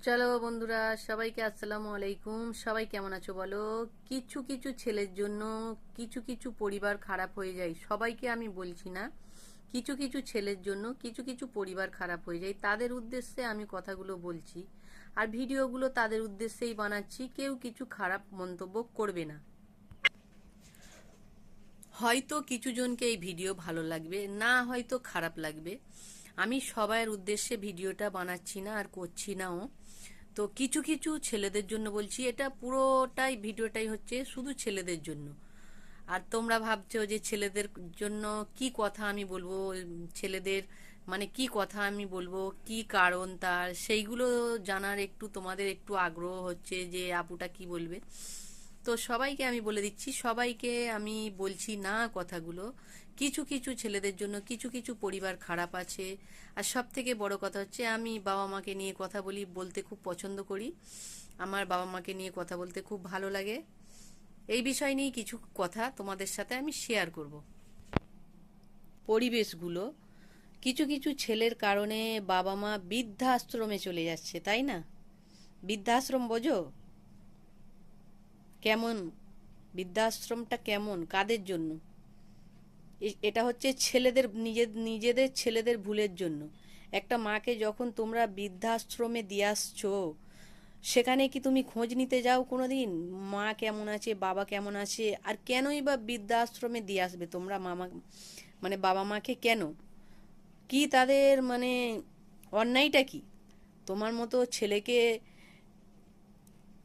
চলো বন্ধুরা, সবাইকে আসসালামু আলাইকুম। সবাই কেমন আছো বলো? কিছু কিছু ছেলের জন্য কিছু কিছু পরিবার খারাপ হয়ে যায়। সবাইকে আমি বলছি না, কিছু কিছু ছেলের জন্য কিছু কিছু পরিবার খারাপ হয়ে যায়। তাদের উদ্দেশ্যে আমি কথাগুলো বলছি, আর ভিডিওগুলো তাদের উদ্দেশ্যেই বানাচ্ছি। কেউ কিছু খারাপ মন্তব্য করবে না। হয়তো কিছু জনকে এই ভিডিও ভালো লাগবে, না হয়তো খারাপ লাগবে। আমি সবার উদ্দেশ্যে ভিডিওটা বানাচ্ছি না আর করছি নাও। তো কিছু কিছু ছেলেদের জন্য বলছি, এটা পুরোটাই ভিডিওটাই হচ্ছে শুধু ছেলেদের জন্য। আর তোমরা ভাবছো যে ছেলেদের জন্য কি কথা আমি বলবো, ছেলেদের মানে কি কথা আমি বলবো, কি কারণ তার, সেইগুলো জানার একটু তোমাদের একটু আগ্রহ হচ্ছে যে আপুটা কি বলবে। তো সবাইকে আমি বলে দিচ্ছি, সবাইকে আমি বলছি না কথাগুলো। কিছু কিছু ছেলেদের জন্য কিছু কিছু পরিবার খারাপ আছে। আর সব থেকে বড় কথা হচ্ছে, আমি বাবা মাকে নিয়ে কথা বলতে খুব পছন্দ করি। আমার বাবা মাকে নিয়ে কথা বলতে খুব ভালো লাগে। এই বিষয় নিয়ে কিছু কথা তোমাদের সাথে আমি শেয়ার করব। পরিবেশগুলো, কিছু কিছু ছেলের কারণে বাবা মা বৃদ্ধাশ্রমে চলে যাচ্ছে, তাই না? বৃদ্ধাশ্রম বোঝো কেমন? বৃদ্ধাশ্রমটা কেমন, কাদের জন্য? এটা হচ্ছে ছেলেদের নিজেদের ছেলেদের ভুলের জন্য। একটা মাকে যখন তোমরা বৃদ্ধাশ্রমে দিয়ে আসছো, সেখানে কি তুমি খোঁজ নিতে যাও কোনো দিন? মা কেমন আছে, বাবা কেমন আছে? আর কেনই বা বৃদ্ধাশ্রমে দিয়ে আসবে তোমরা মামা, মানে বাবা মাকে? কেন? কি তাদের মানে অন্যায়টা কি? তোমার মতো ছেলেকে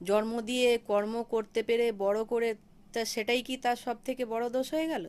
জন্ম দিয়ে কর্ম করতে পেরে বড় করে, তা সেটাই কি তার সব থেকে বড় দোষ হয়ে গেল?